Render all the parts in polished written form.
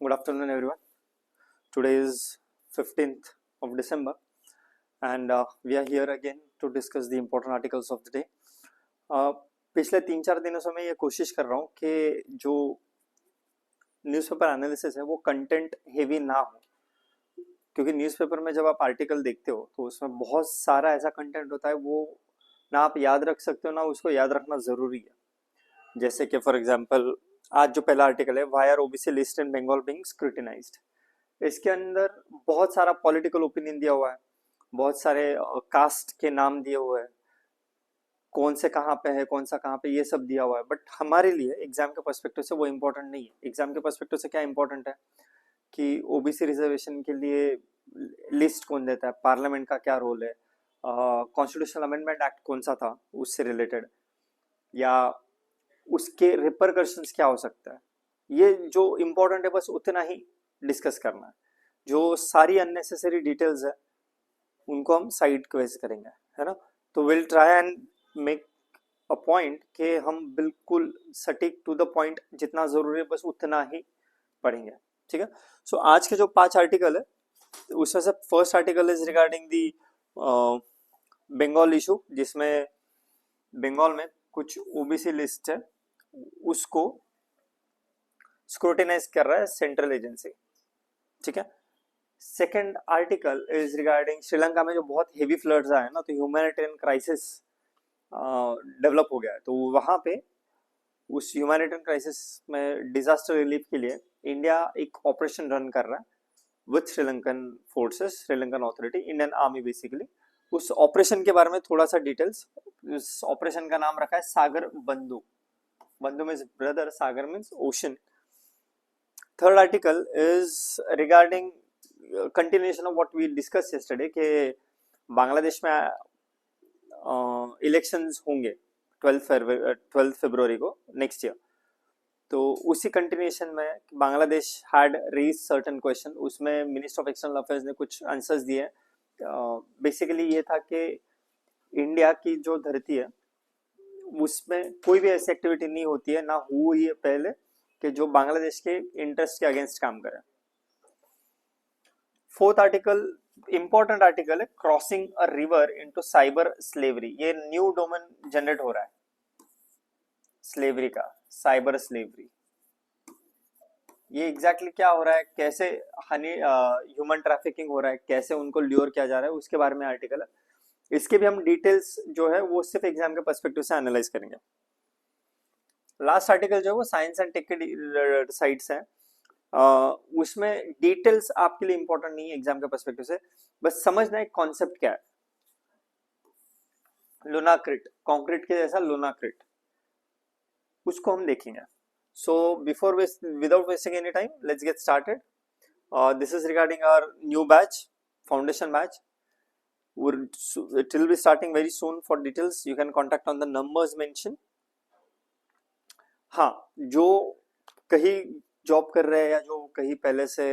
Good afternoon, everyone. Today is 15th of December, and we are here again to discuss the important articles of the day. पिछले 3-4 दिनों से मैं ये कोशिश कर रहा हूँ कि जो न्यूज़पेपर एनालिसिस है वो कंटेंट हेवी ना हो, क्योंकि न्यूज़पेपर में जब आप आर्टिकल देखते हो तो उसमें बहुत सारा ऐसा कंटेंट होता है वो ना आप याद रख सकते हो ना उसको याद रखना ज़रूरी है। जैसे कि फॉर एग्जांपल आज जो पहला आर्टिकल है, why are OBC list in Bengal being scrutinized, इसके अंदर बहुत सारा पॉलिटिकल ओपिनियन दिया हुआ है, बहुत सारे कास्ट के नाम दिए हुए हैं, कौन से कहाँ पे है, कौन सा कहाँ पे, ये सब दिया हुआ है। बट हमारे लिए एग्जाम के पर्सपेक्टिव से वो इम्पोर्टेंट नहीं है। एग्जाम के पर्सपेक्टिव से क्या इम्पोर्टेंट है कि ओबीसी रिजर्वेशन के लिए लिस्ट कौन देता है, पार्लियामेंट का क्या रोल है, कॉन्स्टिट्यूशनल अमेंडमेंट एक्ट कौन सा था उससे रिलेटेड, या उसके रिपरकशंस क्या हो सकता है। ये जो इम्पोर्टेंट है बस उतना ही डिस्कस करना है। जो सारी अननेसेसरी डिटेल्स है उनको हम साइड क्वेज करेंगे, है ना। तो will try and make a point कि हम बिल्कुल सटीक टू द पॉइंट जितना जरूरी है बस उतना ही पढ़ेंगे, ठीक है। सो आज के जो 5 आर्टिकल है उसमें से first article is regarding the Bengal issue, जिसमें बंगाल में कुछ ओबीसी लिस्ट है उसको स्क्रूटिनाइज कर रहा है सेंट्रल एजेंसी, ठीक है। Second article is regarding Sri Lanka में जो बहुत हेवी फ्लड्स आए ना, तो ह्यूमैनिटेरियन क्राइसिस डेवलप हो गया है। तो वहां पे उस ह्यूमैनिटेरियन क्राइसिस में डिजास्टर रिलीफ के लिए इंडिया एक ऑपरेशन रन कर रहा है with Sri Lankan forces, Sri Lankan authority, Indian army basically. उस ऑपरेशन के बारे में थोड़ा सा डिटेल्स। उस ऑपरेशन का नाम रखा है Sagar Bandhu. Bandhu means brother, sagar means ocean. Third article is regarding continuation of what we discuss yesterday कि बांग्लादेश में इलेक्शंस होंगे 12 फरवरी को नेक्स्ट ईयर। तो उसी कंटिन्यूएशन में Bangladesh had raise certain question, उसमें मिनिस्टर ऑफ एक्सटर्नल अफेयर्स ने कुछ आंसर्स दिए। बेसिकली ये था कि इंडिया की जो धरती है उसमें कोई भी ऐसी एक्टिविटी नहीं होती है, ना हुई है पहले, कि जो बांग्लादेश के इंटरेस्ट के अगेंस्ट काम करे। फोर्थ आर्टिकल इंपॉर्टेंट आर्टिकल है, crossing a river into cyber slavery. ये न्यू डोमेन जनरेट हो रहा है स्लेवरी का, साइबर स्लेवरी। ये एग्जैक्टली क्या हो रहा है, कैसे ह्यूमन ट्रैफिकिंग हो रहा है, कैसे उनको ल्योर किया जा रहा है, उसके बारे में आर्टिकल है। इसके भी हम डिटेल्स जो है वो सिर्फ एग्जाम के पर्सपेक्टिव से एनालाइज करेंगे। लास्ट आर्टिकल जो है वो साइंस एंड टेक के साइट्स है। उसमें डिटेल्स आपके लिए इंपॉर्टेंट नहीं है एग्जाम के पर्सपेक्टिव से, बस समझना एक कॉन्सेप्ट क्या है। लुनाक्रिट, कंक्रीट के जैसा लुनाक्रिट, उसको हम देखेंगे। So before without wasting any time, let's get started. This is regarding our new batch, foundation batch. It will be starting very soon. For details you can contact on the numbers mentioned. हाँ, जो कहीं job कर रहे हैं या जो कहीं पहले से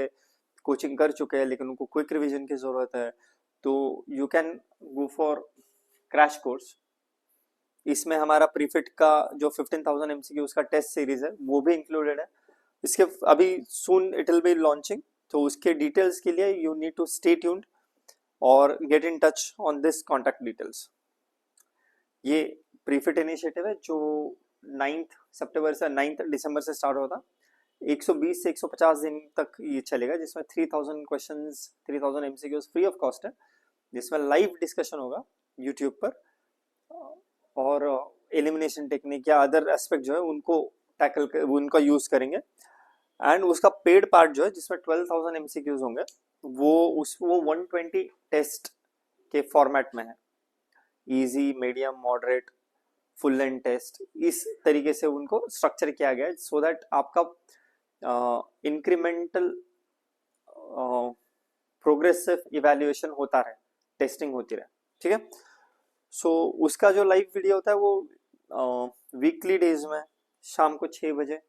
कोचिंग कर चुके हैं लेकिन उनको क्विक रिवीजन की जरूरत है, तो you can go for crash course. इसमें हमारा प्रीफिट का जो 15,000 MCQ का टेस्ट सीरीज है वो भी इंक्लूडेड है। इसके अभी soon it will be launching, तो उसके डिटेल्स के लिए you need to stay tuned और get in touch on this contact details. ये प्रीफिट इनिशिएटिव है जो 9 दिसंबर से स्टार्ट होता, 120 से 150 दिन तक ये चलेगा, जिसमें 3000 questions, 3000 MCQs free of cost है, जिसमें लाइव डिस्कशन होगा यूट्यूब पर, और एलिमिनेशन टेक्निक या अदर एस्पेक्ट जो है उनको टैकल उनका यूज करेंगे। एंड उसका पेड पार्ट जो है जिसमें 12,000 MCQs होंगे वो 120 टेस्ट के फॉर्मेट में है, easy, medium, moderate, full length test, इस तरीके से उनको स्ट्रक्चर किया गया है सो दैट आपका इंक्रीमेंटल प्रोग्रेसिव इवैल्यूएशन होता रहे, टेस्टिंग होती रहे, ठीक है। सो उसका जो लाइव वीडियो होता है वो वीकली डेज में शाम को 6 बजे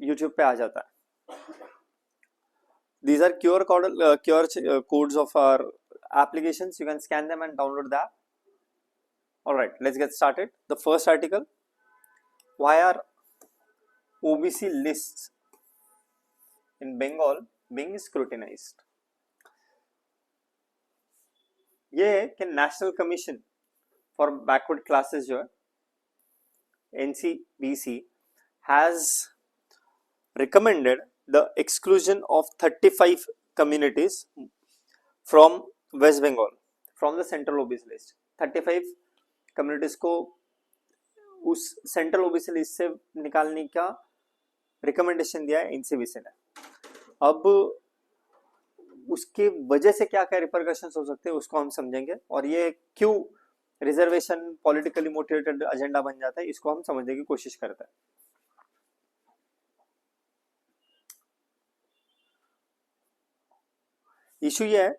यूट्यूब पे आ जाता है। These are QR codes of our applications. You can scan them and download the app. All right, let's get started. The first article, why are OBC lists in Bengal being scrutinized. ये है कि national commission for backward classes जो है NCBC has recommended the exclusion of 35 communities from West Bengal from the central OBC list. 35 communities को उस central OBC list से निकालने का रिकमेंडेशन दिया है एनसीबीसी ने. अब उसके वजह से क्या क्या रिपरकशंस हो सकते हैं उसको हम समझेंगे, और ये क्यों रिजर्वेशन पॉलिटिकली मोटिवेटेड एजेंडा बन जाता है इसको हम समझने की कोशिश करते हैं. इशू ये है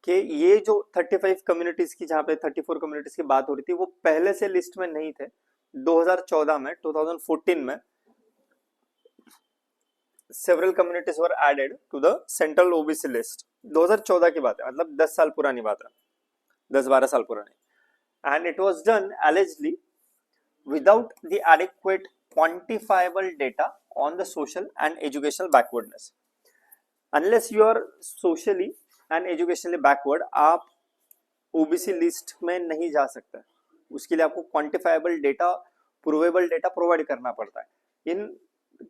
कि ये जो 35 कम्युनिटीज की, जहां पे 34 कम्युनिटीज की बात हो रही थी, वो पहले से लिस्ट में नहीं थे. 2014 में 2014 में several communities were added to the central OBC list. 2014 की बात है, मतलब 10 साल पुरानी बात है, 10-12 साल पुरानी. And it was done allegedly without the adequate quantifiable data on the social and educational backwardness. Unless you are socially and educationally backward, आप OBC लिस्ट में नहीं जा सकते. उसके लिए आपको quantifiable data, provable data provide करना पड़ता है. इन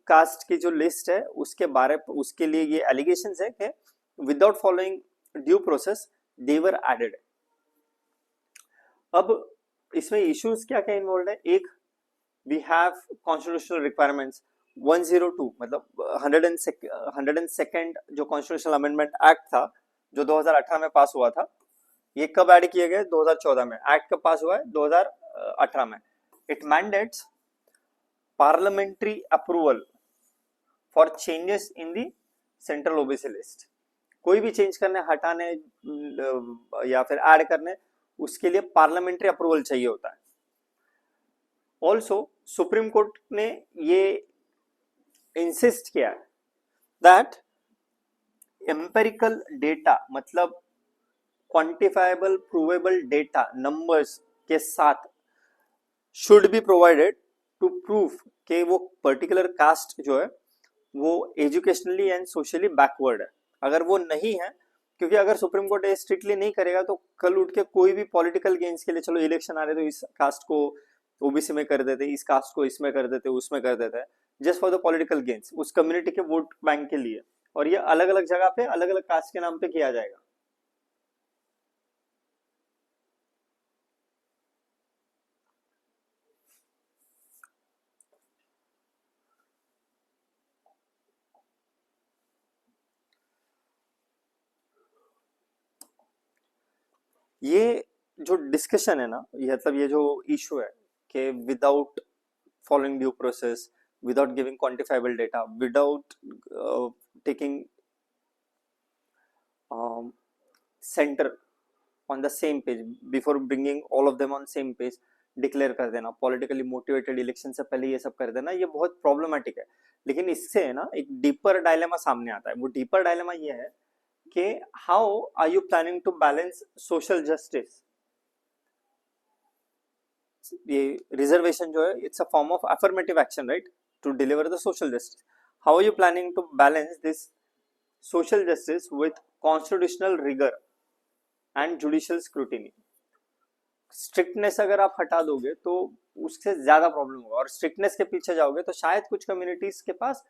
कास्ट की जो लिस्ट है उसके लिए ये एलिगेशंस है कि विदाउट फॉलोइंग ड्यू प्रोसेस दे वर एडेड. अब इसमें इश्यूज क्या क्या इन्वॉल्व है. एक, वी हैव कॉन्स्टिट्यूशनल रिक्वायरमेंट्स 102, मतलब 102nd जो कॉन्स्टिट्यूशनल अमेंडमेंट एक्ट था जो 2018 में पास हुआ था, ये कब ऐड किए गए? 2014 में. एक्ट कब पास हुआ है? 2018 में. It mandates parliamentary approval for changes in the central OBC list. कोई भी चेंज करने, हटाने या फिर ऐड करने, उसके लिए पार्लियामेंट्री अप्रूवल चाहिए होता है. ऑल्सो सुप्रीम कोर्ट ने ये इंसिस्ट किया है दैट एम्पेरिकल डेटा, मतलब क्वांटिफाइबल प्रूवेबल डेटा नंबर्स के साथ should be provided to prove कि वो पर्टिकुलर कास्ट जो है वो एजुकेशनली एंड सोशली बैकवर्ड है. अगर वो नहीं है, क्योंकि अगर सुप्रीम कोर्ट स्ट्रिक्टली नहीं करेगा तो कल उठ के कोई भी पॉलिटिकल गेन्स के लिए, चलो इलेक्शन आ रहे तो इस कास्ट को ओबीसी में कर देते, इस कास्ट को इसमें कर देते, उसमें कर देते हैं, just for the political gains, उस कम्युनिटी के वोट बैंक के लिए. और ये अलग अलग जगह पे अलग अलग कास्ट के नाम पे किया जाएगा. ये जो डिस्कशन है ना, ये मतलब ये जो इशू है कि without following due process, without giving quantifiable data, without taking centre on the same page, before bringing all of them on same page, declare कर देना, पॉलिटिकली मोटिवेटेड इलेक्शन से पहले ये सब कर देना, ये बहुत प्रॉब्लमेटिक है. लेकिन इससे ना एक डीपर डायलेमा सामने आता है. वो डीपर डायलेमा ये है कि how are you planning to balance social justice. ये रिजर्वेशन जो है, it's a form of affirmative action, right, to deliver the social justice. How are you planning to balance this social justice with constitutional rigour and judicial scrutiny. Strictness अगर आप हटा दोगे तो उससे ज्यादा प्रॉब्लम होगा, और स्ट्रिक्टनेस के पीछे जाओगे तो शायद कुछ कम्युनिटीज के पास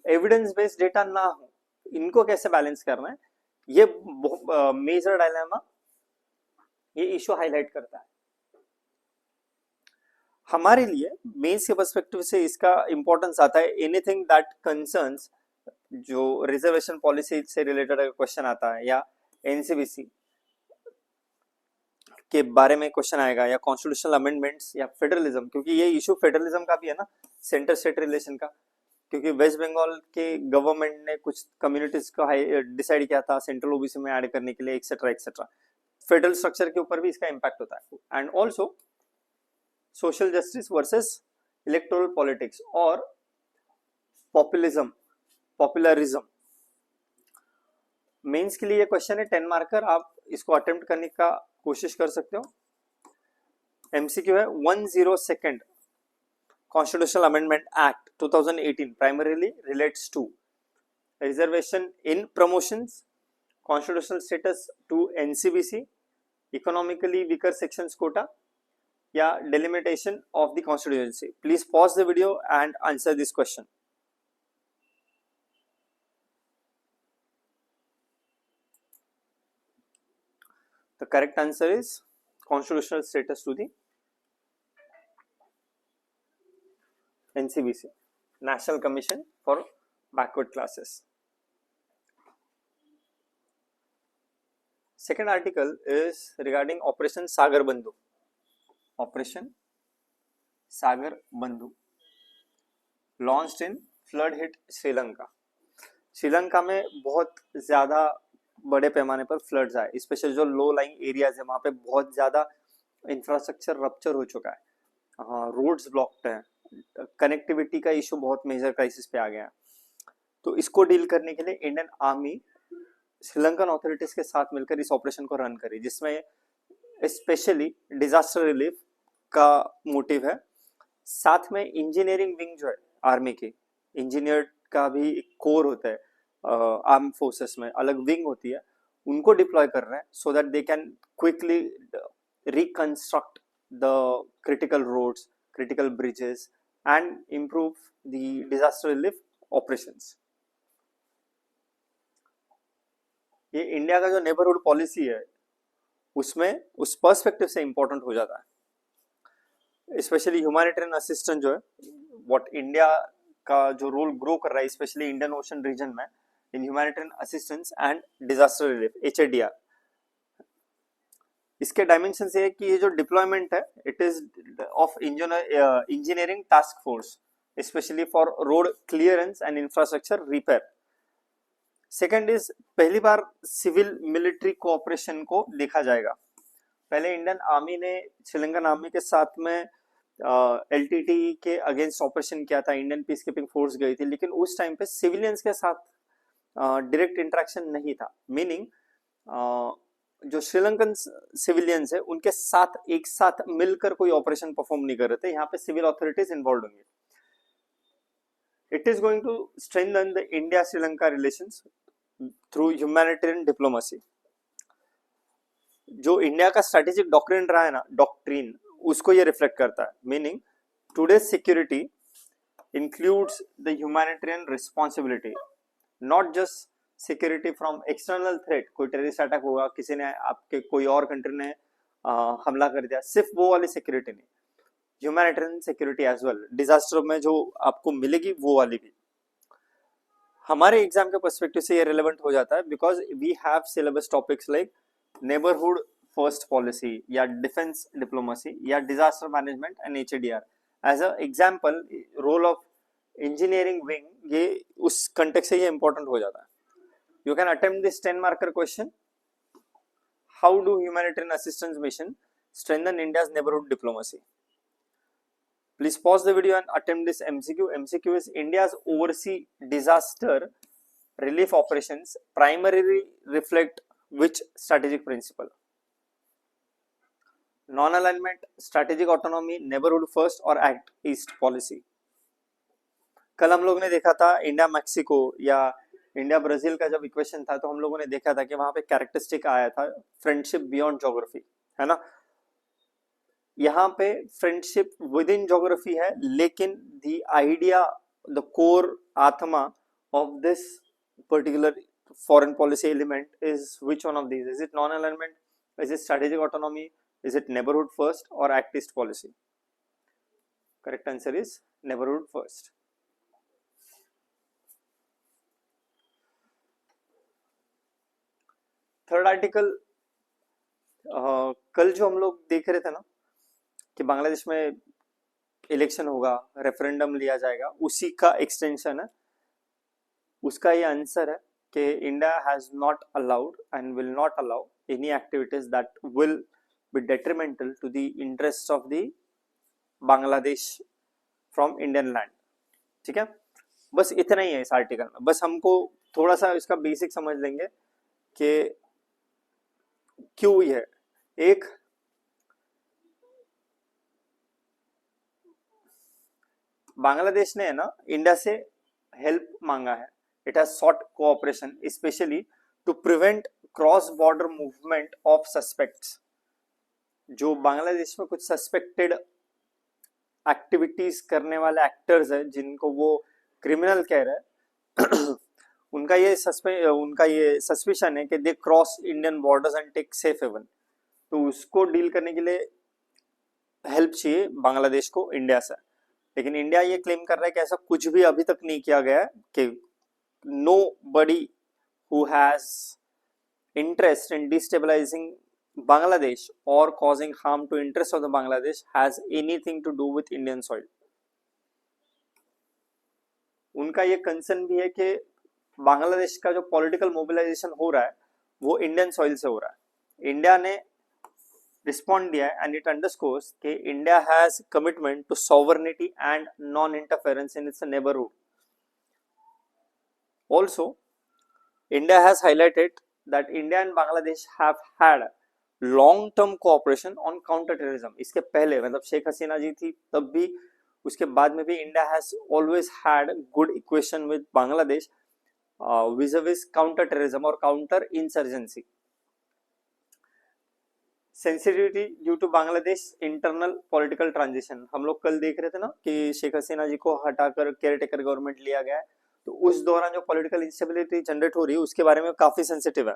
एविडेंस बेस्ड डेटा ना हो. इनको कैसे बैलेंस करना है, ये मेजर डायलेमा ये इशू हाईलाइट करता है. हमारे लिए मेंस के पर्सपेक्टिव से इसका इंपॉर्टेंस आता है. एनीथिंग दैट कंसर्न्स, जो रिजर्वेशन पॉलिसी से रिलेटेड अगर क्वेश्चन आता है, या एनसीबीसी के बारे में क्वेश्चन आएगा, या कॉन्स्टिट्यूशनल अमेंडमेंट्स, या फेडरलिज्म, क्योंकि ये इशू फेडरलिज्म का भी है ना, सेंटर स्टेट रिलेशन का. क्योंकि वेस्ट बंगाल के गवर्नमेंट ने कुछ कम्युनिटीज को डिसाइड किया था सेंट्रल ओबीसी में ऐड करने के लिए, एक्सेट्रा एक्सेट्रा. फेडरल स्ट्रक्चर के ऊपर भी इसका इम्पैक्ट होता है. And also social justice versus electoral politics और पॉपुलिज्म, पॉपुलरिज्म. मेंस के लिए ये क्वेश्चन है 10 मार्कर, आप इसको अटेम्प्ट करने का कोशिश कर सकते हो. एमसीक्यू है 102nd Constitutional Amendment Act 2018 primarily relates to reservation in promotions, constitutional status to NCBC, economically weaker sections quota, या delimitation of the constituency. Please pause the video and answer this question. The correct answer is constitutional status to the NCBC, National Commission for Backward Classes. Second article is regarding Operation Sagar Bandhu. Operation Sagar Bandhu launched in flood hit Sri Lanka. Sri Lanka में बहुत ज़्यादा बड़े पैमाने पर floods आए, specially जो low lying areas है वहाँ पे बहुत ज़्यादा इंफ्रास्ट्रक्चर रप्चर हो चुका है, रोड्स ब्लॉक्ड हैं, कनेक्टिविटी का इशू बहुत मेजर क्राइसिस पे आ गया है. तो इसको डील करने के लिए इंडियन आर्मी श्रीलंकन अथॉरिटीज के साथ मिलकर इस ऑपरेशन को रन करी, जिसमें स्पेशली डिजास्टर रिलीफ का मोटिव है. साथ में इंजीनियरिंग विंग जो है आर्मी की, इंजीनियर का भी एक कोर होता है आर्म फोर्सेस में, अलग विंग होती है, उनको डिप्लॉय कर रहे हैं so that they can quickly reconstruct the critical roads, critical bridges and improve the disaster relief operations. ये इंडिया का जो नेबरहुड पॉलिसी है उसमें उस पर्सपेक्टिव से इंपॉर्टेंट हो जाता है. स्पेशली ह्यूमैनिटेरियन असिस्टेंस जो है, व्हाट इंडिया का जो रोल ग्रो कर रहा है स्पेशली इंडियन ओशन रीजन में in humanitarian assistance and disaster relief, HADR. इसके डायमेंशन ये है कि ये जो डिप्लॉयमेंट है it is of engineering task force specially for road clearance and infrastructure repair. Second is पहली बार सिविल मिलिट्री कोऑपरेशन को देखा जाएगा. पहले इंडियन आर्मी ने श्रीलंकन आर्मी के साथ में LTT के अगेंस्ट ऑपरेशन किया था, इंडियन पीस कीपिंग फोर्स गई थी, लेकिन उस टाइम पे सिविलियंस के साथ डायरेक्ट इंटरेक्शन नहीं था. मीनिंग जो श्रीलंकन सिविलियंस है उनके साथ एक साथ मिलकर कोई ऑपरेशन परफॉर्म नहीं कर रहे थे, यहाँ पे सिविल अथॉरिटीज इन्वॉल्व होंगे. It is going to strengthen the India Sri Lanka relations through humanitarian diplomacy. जो इंडिया का स्ट्रेटेजिक डॉक्ट्रिन रहा है ना, डॉक्ट्रिन उसको ये रिफ्लेक्ट करता है. Meaning today's security includes the humanitarian responsibility, not just security from external threat, कोई टेररिस्ट अटैक होगा, किसी ने आपके कोई और कंट्री ने हमला कर दिया, सिर्फ वो वाली सिक्योरिटी नहीं, humanitarian security as well, disaster में जो आपको मिलेगी वो वाली भी. हमारे एग्जाम के पर्सपेक्टिव से ये रिलेवेंट हो जाता है because we have syllabus topics like neighbourhood first policy या डिफेंस डिप्लोमेसी या disaster management and HADR. As a example role of engineering wing, ये उस कंटेक्स्ट से ये इंपॉर्टेंट हो जाता है. You can attempt this 10 marker question. How do humanitarian assistance mission strengthen India's neighborhood diplomacy? Please pause the video and attempt this MCQ. MCQ is India's overseas disaster relief operations primarily reflect which strategic principle? Non-alignment, strategic autonomy, neighborhood first और act east policy. कल हम लोग ने देखा था India Mexico या India Brazil का जब इक्वेशन था तो हम लोगों ने देखा था कि वहां पे कैरेक्टरिस्टिक आया था फ्रेंडशिप बियॉन्ड ज्योग्राफी, है ना. यहाँ पे फ्रेंडशिप विद इन ज्योग्राफी है, लेकिन द आइडिया, द कोर आत्मा of this particular foreign policy element is which one of these? Is it non alignment, is it strategic autonomy, is it neighbourhood first और act east policy? Correct answer is neighbourhood first. Third article, कल जो हम लोग देख रहे थे ना कि बांग्लादेश में इलेक्शन होगा, रेफरेंडम लिया जाएगा, उसी का एक्सटेंशन है. उसका ये आंसर है कि India has not allowed and will not allow any activities that will be detrimental to the interest of the Bangladesh from Indian land. ठीक है, बस इतना ही है इस आर्टिकल में. बस हमको थोड़ा सा इसका बेसिक समझ लेंगे कि क्यों ये है. एक, बांग्लादेश ने है ना इंडिया से हेल्प मांगा है It has sought cooperation, especially to prevent cross-border movement of suspects. जो बांग्लादेश में कुछ सस्पेक्टेड एक्टिविटीज करने वाले एक्टर्स है जिनको वो क्रिमिनल कह रहे हैं उनका ये सस्पिशन है कि they cross Indian borders and take safe haven, तो उसको डील करने के लिए हेल्प चाहिए बांग्लादेश को इंडिया से। लेकिन इंडिया ये क्लेम कर रहा है कि ऐसा कुछ भी अभी तक नहीं किया गया है, कि nobody who has interest in destabilising Bangladesh or causing harm to interests of the Bangladesh has anything to do with Indian soil. उनका ये कंसर्न भी है कि बांग्लादेश का जो पॉलिटिकल मोबिलाइजेशन हो रहा है वो इंडियन सॉइल से हो रहा है। इंडिया ने रिस्पॉन्ड दिया है एंड इट अंडरस्कोर्स कि India has commitment to sovereignty and non interference in its neighbourhood. Also India has highlighted that India and Bangladesh have had long-term cooperation on counter-terrorism. इसके पहले मतलब शेख हसीना जी थी तब भी, उसके बाद में भी India has always had good equation with Bangladesh vis-a-vis counter-terrorism और counter-insurgency. Sensitivity due to Bangladesh internal political transition. हम लोग कल देख रहे थे ना कि शेख हसीना जी को हटाकर केयरटेकर गवर्नमेंट लिया गया है, तो उस दौरान जो पॉलिटिकल इंस्टेबिलिटी जनरेट हो रही है उसके बारे में काफी सेंसिटिव है।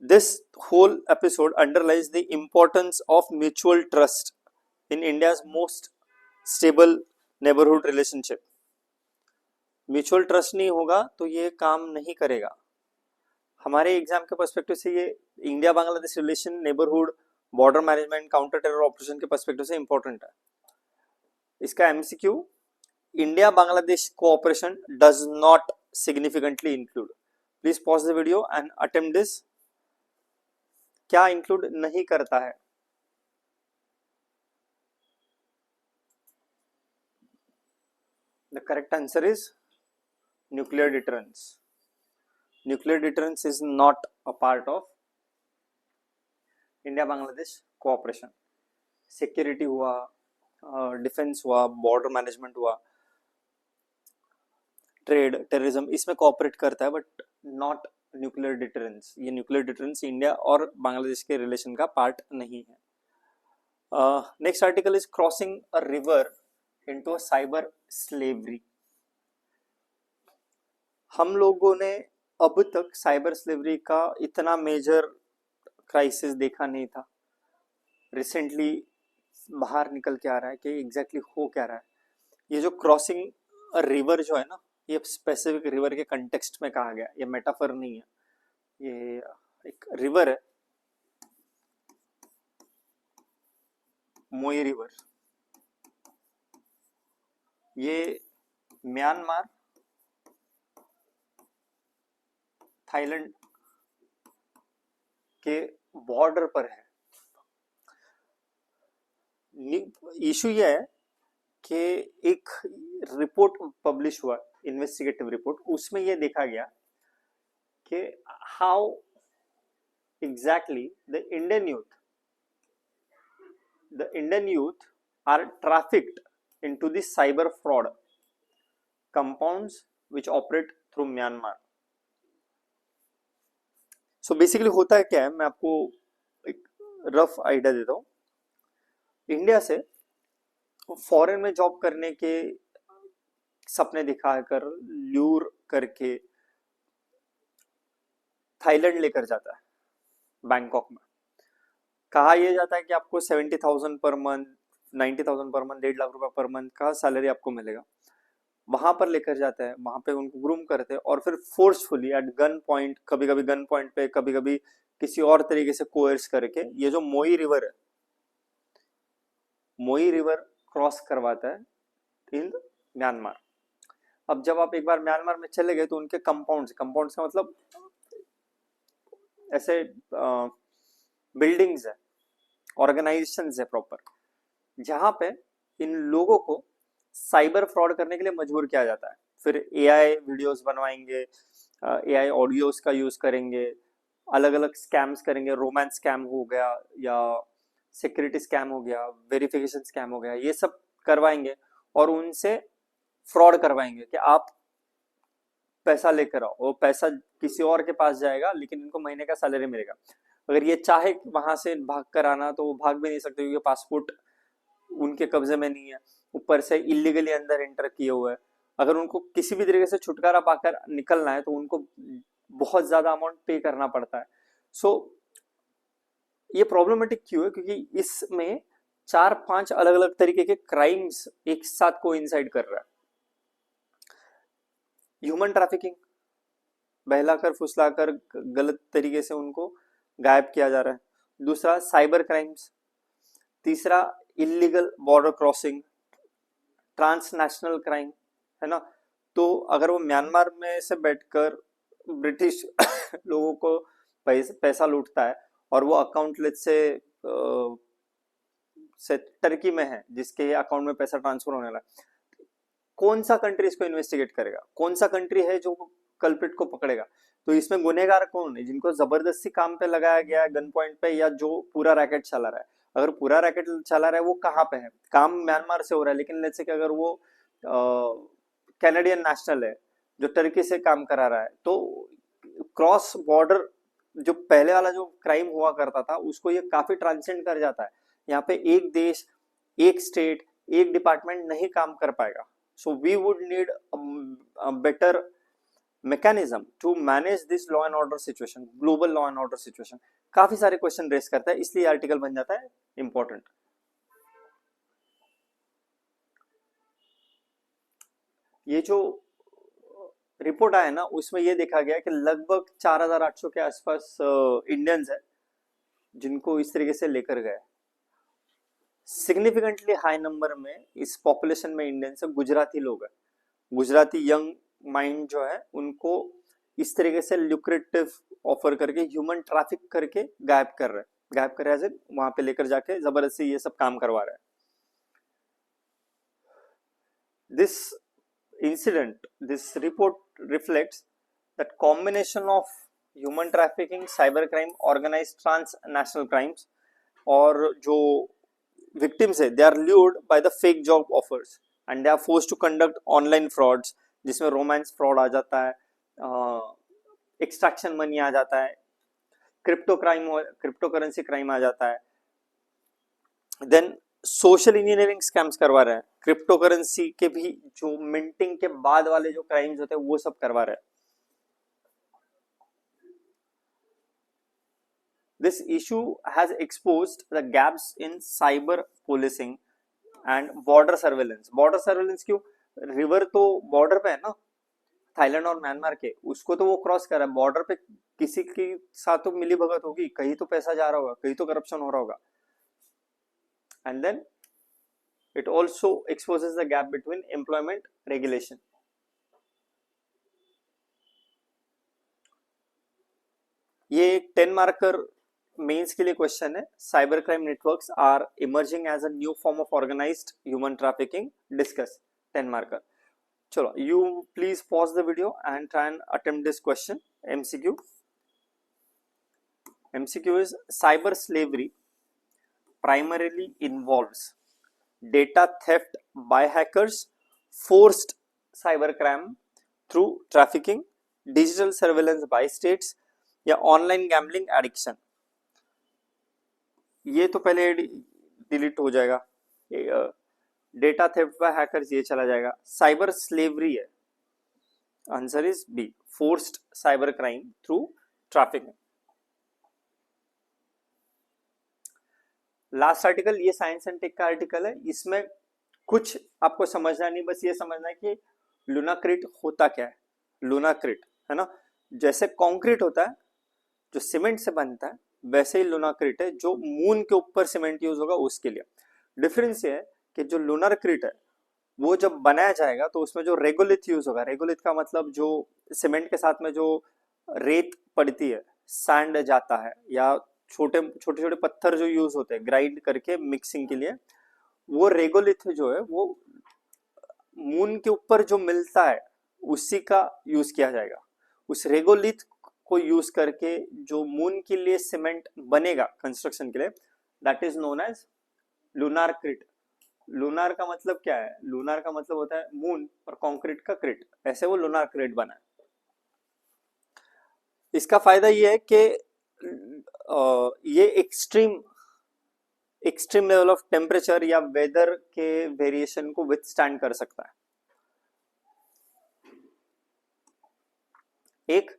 This whole episode underlies the importance of mutual trust in India's most stable neighbourhood relationship. Mutual trust नहीं होगा तो ये काम नहीं करेगा। हमारे एग्जाम के पर्सपेक्टिव से ये India Bangladesh relation, neighbourhood, border management, counter terror operation के पर्सपेक्टिव से इंपॉर्टेंट है। इसका MCQ, India Bangladesh cooperation does not significantly include. Please pause the video and attempt this. क्या include नहीं करता है? The correct answer is nuclear deterrence. Nuclear deterrence is not a part of India Bangladesh cooperation. Security हुआ, defence हुआ, border management हुआ, trade, terrorism, इसमें cooperate करता है, बट नॉट न्यूक्लियर डिटरेंस। ये न्यूक्लियर डिटरेंस इंडिया और बांग्लादेश के रिलेशन का पार्ट नहीं है। Next article is crossing a river into a cyber slavery. हम लोगों ने अब तक साइबर स्लेवरी का इतना मेजर क्राइसिस देखा नहीं था। रिसेंटली बाहर निकल के आ रहा है कि एग्जैक्टली हो क्या रहा है। ये जो क्रॉसिंग अ रिवर जो है ना, ये स्पेसिफिक रिवर के कंटेक्स्ट में कहा गया, ये मेटाफर नहीं है, ये एक रिवर है, मोई रिवर। ये म्यांमार, थाईलैंड के बॉर्डर पर है। इशू ये है कि एक रिपोर्ट पब्लिश हुआ, इन्वेस्टिगेटिव रिपोर्ट, उसमें ये देखा गया कि how exactly the Indian youth are trafficked into the cyber fraud compounds which operate through Myanmar. So basically होता है क्या है, मैं आपको एक रफ आइडिया देता हूँ। इंडिया से फॉरेन में जॉब करने के सपने दिखाकर ल्यूर करके थाईलैंड लेकर जाता है। बैंकॉक में कहा यह जाता है कि आपको 70,000 per month, 90,000 per month, 1.5 lakh रुपए पर मंथ का सैलरी आपको मिलेगा। वहां पर लेकर जाता है, वहां पे उनको ग्रूम करते हैं और फिर फोर्सफुली एट गन पॉइंट, कभी कभी गन पॉइंट पे, कभी कभी किसी और तरीके से कोयर्स करके ये जो मोई रिवर है, मोई रिवर क्रॉस करवाता है इन म्यांमार। अब जब आप एक बार म्यांमार में चले गए तो उनके कंपाउंड्स का मतलब ऐसे बिल्डिंग्स है, ऑर्गेनाइजेशंस है प्रॉपर, जहां पे इन लोगों को साइबर फ्रॉड करने के लिए मजबूर किया जाता है। फिर एआई वीडियोस बनवाएंगे, एआई ऑडियोस का यूज करेंगे, अलग अलग स्कैम्स करेंगे, रोमांस स्कैम हो गया या सिक्योरिटी स्कैम हो गया, वेरिफिकेशन स्कैम हो गया, ये सब करवाएंगे और उनसे फ्रॉड करवाएंगे कि आप पैसा लेकर आओ, वो पैसा किसी और के पास जाएगा लेकिन इनको महीने का सैलरी मिलेगा। अगर ये चाहे वहां से भाग कर आना तो वो भाग भी नहीं सकते क्योंकि पासपोर्ट उनके कब्जे में नहीं है, ऊपर से इलीगली अंदर एंटर किए हुए हैं। अगर उनको किसी भी तरीके से छुटकारा पाकर निकलना है तो उनको बहुत ज्यादा अमाउंट पे करना पड़ता है। सो ये प्रॉब्लमेटिक क्यों है? क्योंकि इसमें 4-5 अलग अलग तरीके के क्राइम्स एक साथ कोइंसाइड कर रहा है। ह्यूमन ट्रैफिकिंग, बहलाकर फुसलाकर गलत तरीके से उनको गायब किया जा रहा है। दूसरा साइबर क्राइम्स, तीसरा illegal border crossing, transnational crime, है ना। तो अगर वो म्यांमार में से बैठकर ब्रिटिश लोगों को पैसा लूटता है और वो अकाउंट से टर्की में है जिसके अकाउंट में पैसा ट्रांसफर होने लगा, कौन सा कंट्री इसको इन्वेस्टिगेट करेगा? कौन सा कंट्री है जो कल्प्रिट को पकड़ेगा? तो इसमें गुनेगार कौन है? जिनको जबरदस्ती काम पे लगाया गया है गन पॉइंट पे, या जो पूरा रैकेट चला रहा है? अगर पूरा रैकेट चला रहा है वो कहाँ पे है? काम म्यांमार से हो रहा है लेकिन लेट्स से कि अगर वो कैनेडियन नेशनल है जो टर्की से काम करा रहा है, तो क्रॉस बॉर्डर जो पहले वाला जो क्राइम हुआ करता था उसको ये काफी ट्रांसेंड कर जाता है। यहाँ पे एक देश, एक स्टेट, एक डिपार्टमेंट नहीं काम कर पाएगा। So we would need better mechanism to manage this law and order situation, global law and order situation। काफी सारे क्वेश्चन रेस करता है, इसलिए आर्टिकल बन जाता है इंपॉर्टेंट। ये जो रिपोर्ट आया ना उसमें ये देखा गया कि लगभग 4800 के आसपास इंडियंस है जिनको इस तरीके से लेकर गए। सिग्निफिकेंटली हाई नंबर में इस पॉपुलेशन में इंडियन से गुजराती लोग हैं। गुजराती यंग माइंड जो है उनको इस तरीके से ल्यूक्रेटिव ऑफर करके ह्यूमन ट्रैफिक करके गायब कर रहे हैं, वहां पे लेकर जाके जबरदस्ती ये सब काम करवा रहे हैं। This incident, this report reflects that combination of human trafficking, cyber crime, organised transnational crimes, और जो विक्टिम्स है they are lured by the fake job offers and they are forced to conduct online frauds, जिसमें romance fraud आ जाता है, extraction money आ जाता है, crypto currency crime आ जाता है। देन सोशल इंजीनियरिंग स्कैम्स करवा रहे हैं, क्रिप्टो करेंसी के भी जो मिंटिंग के बाद वाले जो क्राइम्स होते हैं वो सब करवा रहे हैं। This issue has exposed the gaps in cyber policing and border surveillance। border surveillance क्यों? रिवर तो बॉर्डर पे है ना, थाईलैंड और म्यांमार के, उसको तो वो क्रॉस कर रहा है। बॉर्डर पे किसी के साथ तो मिली भगत होगी, कहीं तो पैसा जा रहा होगा, कहीं तो करप्शन हो रहा होगा। And then it also exposes the gap between employment regulation. ये 10 मार्कर मेंस के लिए क्वेश्चन है। Cyber crime networks are emerging as a new form of organised human trafficking, discuss 10 marker. चलो, you please pause the video and try and attempt this question। MCQ is cyber slavery primarily involves data theft by hackers, forced cybercrime through trafficking, digital surveillance by states, या online gambling addiction. ये तो पहले delete हो जाएगा, data theft bye hackers ये चला जाएगा। Cyber slavery है, answer is B, forced cyber crime through trafficking. Last article ये साइंस एंड टेक का आर्टिकल है, इसमें कुछ आपको समझना नहीं, बस ये समझना है कि लूनाक्रिट होता क्या है। लूनाक्रिट है ना, जैसे कंक्रीट होता है जो सीमेंट से बनता है, वैसे ही लूनाक्रिट है जो मून के ऊपर सीमेंट यूज होगा उसके लिए। डिफरेंस ये है कि जो लूनर क्रिट है वो जब बनाया जाएगा तो उसमें जो रेगोलिथ यूज होगा, रेगोलिथ का मतलब जो सीमेंट के साथ में जो रेत पड़ती है, सैंड जाता है, या छोटे छोटे पत्थर जो यूज होते हैं ग्राइंड करके मिक्सिंग के लिए, वो रेगोलिथ जो है वो मून के ऊपर जो मिलता है उसी का यूज किया जाएगा। उस रेगोलिथ को यूज करके जो मून के लिए सीमेंट बनेगा कंस्ट्रक्शन के लिए, that is known as lunarcrete. Lunar का मतलब क्या है? लूनार का मतलब होता है मून और कंक्रीट का क्रिट, ऐसे वो लूनार क्रिट बना है। इसका फायदा ये है कि ये एक्सट्रीम लेवल ऑफ टेम्परेचर या वेदर के वेरिएशन को विथस्टैंड कर सकता है। एक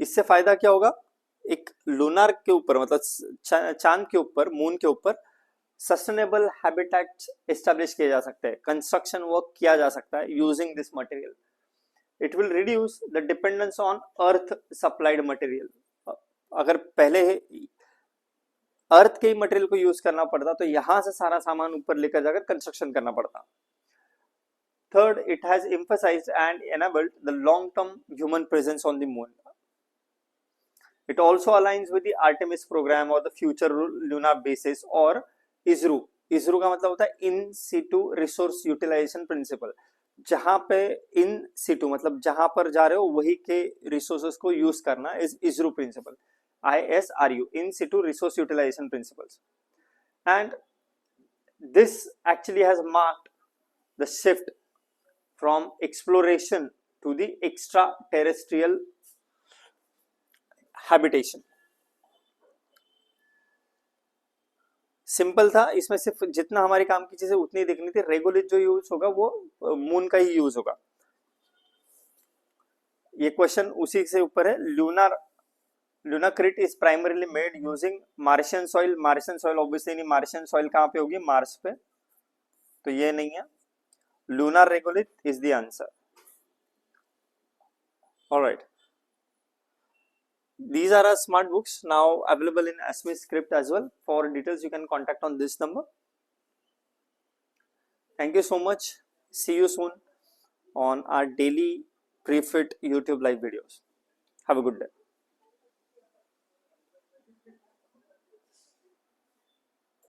इससे फायदा क्या होगा, एक लूनार के ऊपर मतलब चांद के ऊपर, मून के ऊपर सस्टेनेबल हैबिटेट एस्टेब्लिश किए जा सकते हैं, कंस्ट्रक्शन वर्क किया जा सकता है using this material. It will reduce the dependence on earth supplied material. अगर पहले अर्थ के मटेरियल को यूज करना पड़ता तो यहां से सारा सामान ऊपर लेकर जाकर कंस्ट्रक्शन करना पड़ता। Third, it has emphasized and enabled the long-term human presence on the moon. It also aligns with the Artemis program or the future lunar bases or ISRO. ISRO का मतलब होता है in situ resource utilization principle. जहां पे in situ मतलब जहां पर जा रहे हो वही के resources को use करना is ISRO principle. ISRU, in situ resource utilization principles. And this actually has marked the shift from exploration to the extraterrestrial habitation. Simple था, इसमें सिर्फ जितना हमारे काम की चीजें उतनी देखनी थी। रेगोलिथ जो यूज होगा वो मून का ही यूज होगा। ये क्वेश्चन उसी से ऊपर है। Lunacrete is primarily made using Martian soil. Martian soil obviously नहीं, मार्शियन सॉइल कहां पे होगी, मार्स पे, तो ये नहीं है। Lunar regolith is the answer. Alright, these are our smart books now available in ASME script as well. For details you can contact on this number. Thank you so much. See you soon on our daily pre-fit YouTube live videos. Have a good day.